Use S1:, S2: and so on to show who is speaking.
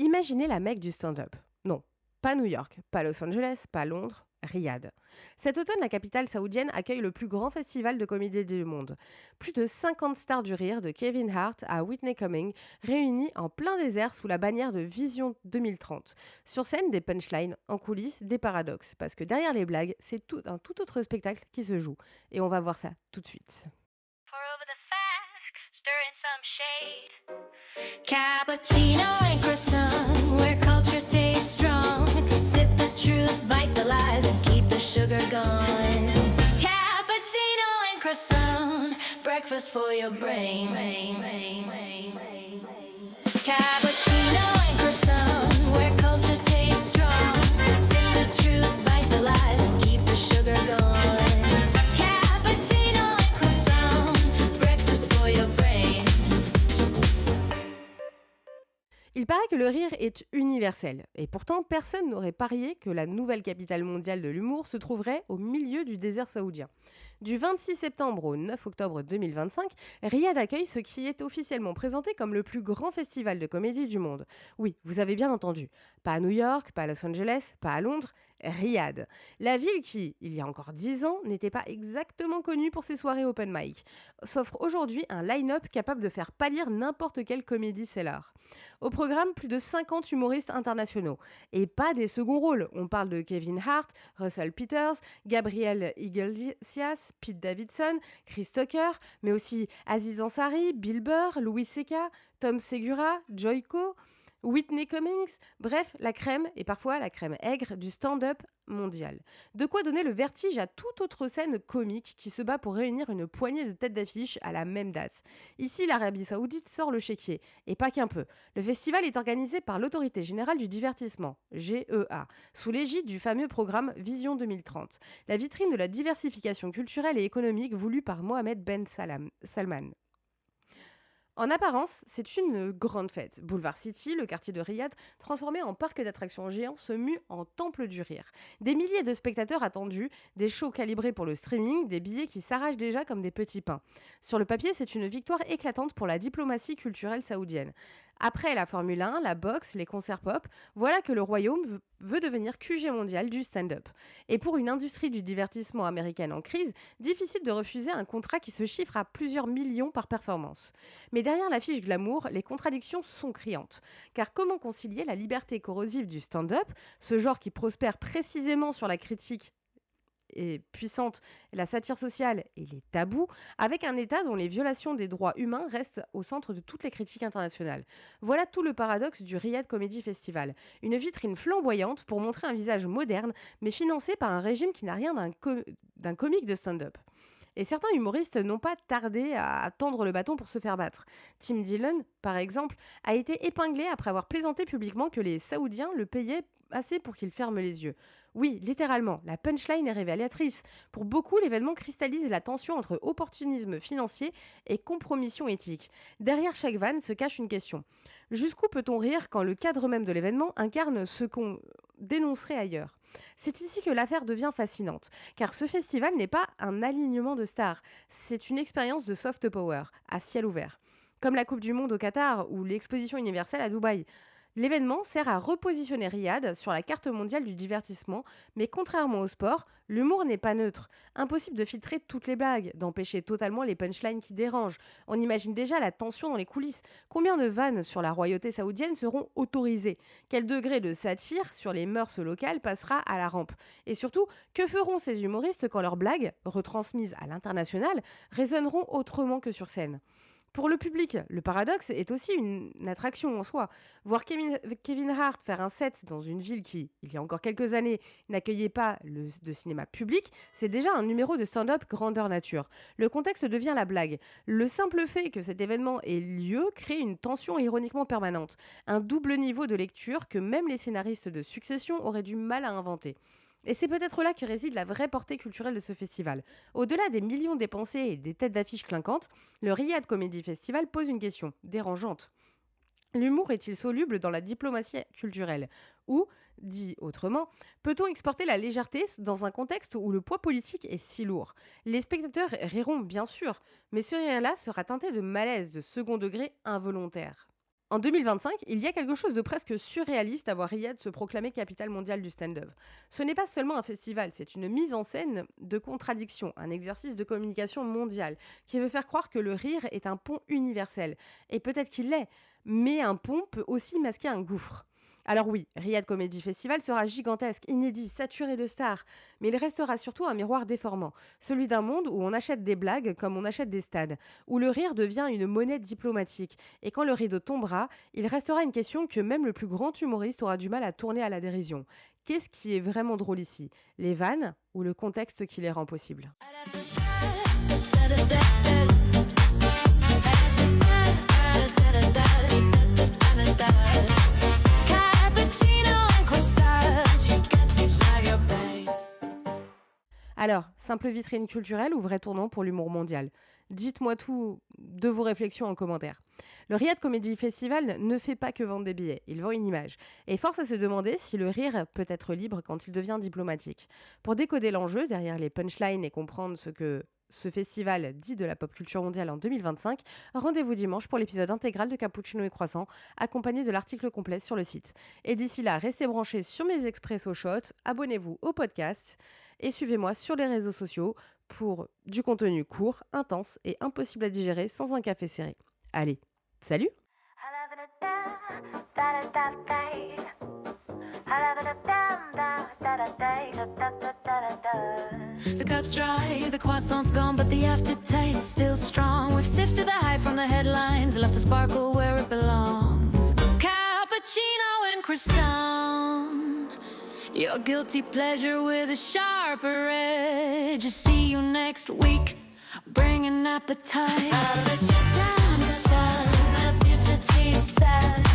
S1: Imaginez la Mecque du stand-up. Non, pas New York, pas Los Angeles, pas Londres, Riyad. Cet automne, la capitale saoudienne accueille le plus grand festival de comédie du monde. Plus de 50 stars du rire, de Kevin Hart à Whitney Cummings, réunies en plein désert sous la bannière de Vision 2030. Sur scène, des punchlines, en coulisses, des paradoxes. Parce que derrière les blagues, c'est tout un tout autre spectacle qui se joue. Et on va voir ça tout de suite.
S2: Pour over the facts, stir in some shade. Cappuccino and croissant, where culture tastes strong. Sip the truth, bite the lies, and keep the sugar gone. Cappuccino and croissant, breakfast for your brain. Cappuccino and croissant, where culture tastes strong. Sip the truth, bite the lies, and keep the sugar gone. Cappuccino and croissant, breakfast for your brain.
S1: Il paraît que le rire est universel, et pourtant personne n'aurait parié que la nouvelle capitale mondiale de l'humour se trouverait au milieu du désert saoudien. Du 26 septembre au 9 octobre 2025, Riyad accueille ce qui est officiellement présenté comme le plus grand festival de comédie du monde. Oui, vous avez bien entendu, pas à New York, pas à Los Angeles, pas à Londres, Riyad. La ville qui, il y a encore 10 ans, n'était pas exactement connue pour ses soirées open mic, s'offre aujourd'hui un line-up capable de faire pâlir n'importe quelle comédie cellar. Au programme, plus de 50 humoristes internationaux. Et pas des seconds rôles. On parle de Kevin Hart, Russell Peters, Gabriel Iglesias, Pete Davidson, Chris Tucker, mais aussi Aziz Ansari, Bill Burr, Louis C.K., Tom Segura, Joyko, Whitney Cummings, bref, la crème, et parfois la crème aigre, du stand-up mondial. De quoi donner le vertige à toute autre scène comique qui se bat pour réunir une poignée de têtes d'affiche à la même date. Ici, l'Arabie Saoudite sort le chéquier, et pas qu'un peu. Le festival est organisé par l'Autorité générale du divertissement, GEA, sous l'égide du fameux programme Vision 2030, la vitrine de la diversification culturelle et économique voulue par Mohamed Ben Salman. En apparence, c'est une grande fête. Boulevard City, le quartier de Riyad, transformé en parc d'attractions géant, se mue en temple du rire. Des milliers de spectateurs attendus, des shows calibrés pour le streaming, des billets qui s'arrachent déjà comme des petits pains. Sur le papier, c'est une victoire éclatante pour la diplomatie culturelle saoudienne. Après la Formule 1, la boxe, les concerts pop, voilà que le royaume veut devenir QG mondial du stand-up. Et pour une industrie du divertissement américaine en crise, difficile de refuser un contrat qui se chiffre à plusieurs millions par performance. Mais derrière l'affiche glamour, les contradictions sont criantes. Car comment concilier la liberté corrosive du stand-up, ce genre qui prospère précisément sur la critique et puissante, la satire sociale et les tabous, avec un État dont les violations des droits humains restent au centre de toutes les critiques internationales. Voilà tout le paradoxe du Riyadh Comedy Festival. Une vitrine flamboyante pour montrer un visage moderne, mais financé par un régime qui n'a rien d'un comique de stand-up. Et certains humoristes n'ont pas tardé à tendre le bâton pour se faire battre. Tim Dillon, par exemple, a été épinglé après avoir plaisanté publiquement que les Saoudiens le payaient assez pour qu'il ferme les yeux. Oui, littéralement, la punchline est révélatrice. Pour beaucoup, l'événement cristallise la tension entre opportunisme financier et compromission éthique. Derrière chaque vanne se cache une question. Jusqu'où peut-on rire quand le cadre même de l'événement incarne ce qu'on dénoncerait ailleurs? C'est ici que l'affaire devient fascinante, car ce festival n'est pas un alignement de stars, c'est une expérience de soft power, à ciel ouvert. Comme la Coupe du Monde au Qatar ou l'exposition universelle à Dubaï. L'événement sert à repositionner Riyad sur la carte mondiale du divertissement, mais contrairement au sport, l'humour n'est pas neutre. Impossible de filtrer toutes les blagues, d'empêcher totalement les punchlines qui dérangent. On imagine déjà la tension dans les coulisses. Combien de vannes sur la royauté saoudienne seront autorisées? Quel degré de satire sur les mœurs locales passera à la rampe? Et surtout, que feront ces humoristes quand leurs blagues, retransmises à l'international, résonneront autrement que sur scène? Pour le public, le paradoxe est aussi une attraction en soi. Voir Kevin Hart faire un set dans une ville qui, il y a encore quelques années, n'accueillait pas de cinéma public, c'est déjà un numéro de stand-up grandeur nature. Le contexte devient la blague. Le simple fait que cet événement ait lieu crée une tension ironiquement permanente. Un double niveau de lecture que même les scénaristes de Succession auraient du mal à inventer. Et c'est peut-être là que réside la vraie portée culturelle de ce festival. Au-delà des millions dépensés et des têtes d'affiche clinquantes, le Riyadh Comedy Festival pose une question dérangeante. L'humour est-il soluble dans la diplomatie culturelle? Ou, dit autrement, peut-on exporter la légèreté dans un contexte où le poids politique est si lourd? Les spectateurs riront bien sûr, mais ce rire-là sera teinté de malaise de second degré involontaire. En 2025, il y a quelque chose de presque surréaliste à voir Riyad se proclamer capitale mondiale du stand-up. Ce n'est pas seulement un festival, c'est une mise en scène de contradiction, un exercice de communication mondiale qui veut faire croire que le rire est un pont universel. Et peut-être qu'il l'est, mais un pont peut aussi masquer un gouffre. Alors oui, Riyad Comedy Festival sera gigantesque, inédit, saturé de stars, mais il restera surtout un miroir déformant, celui d'un monde où on achète des blagues comme on achète des stades, où le rire devient une monnaie diplomatique. Et quand le rideau tombera, il restera une question que même le plus grand humoriste aura du mal à tourner à la dérision. Qu'est-ce qui est vraiment drôle ici? Les vannes ou le contexte qui les rend possibles? Alors, simple vitrine culturelle ou vrai tournant pour l'humour mondial? Dites-moi tout de vos réflexions en commentaire. Le Riyad Comedy Festival ne fait pas que vendre des billets, il vend une image. Et force à se demander si le rire peut être libre quand il devient diplomatique. Pour décoder l'enjeu derrière les punchlines et comprendre ce que ce festival dit de la pop culture mondiale en 2025, rendez-vous dimanche pour l'épisode intégral de Cappuccino et Croissant, accompagné de l'article complet sur le site. Et d'ici là, restez branchés sur mes Expresso Shots, abonnez-vous au podcast et suivez-moi sur les réseaux sociaux pour du contenu court, intense et impossible à digérer sans un café serré. Allez, salut!
S2: The cup's dry, the croissant's gone, but the aftertaste still strong. We've sifted the hype from the headlines, left the sparkle where it belongs. Cappuccino and croissant, your guilty pleasure with a sharper edge. See you next week, bring an appetite. Out of the future taste that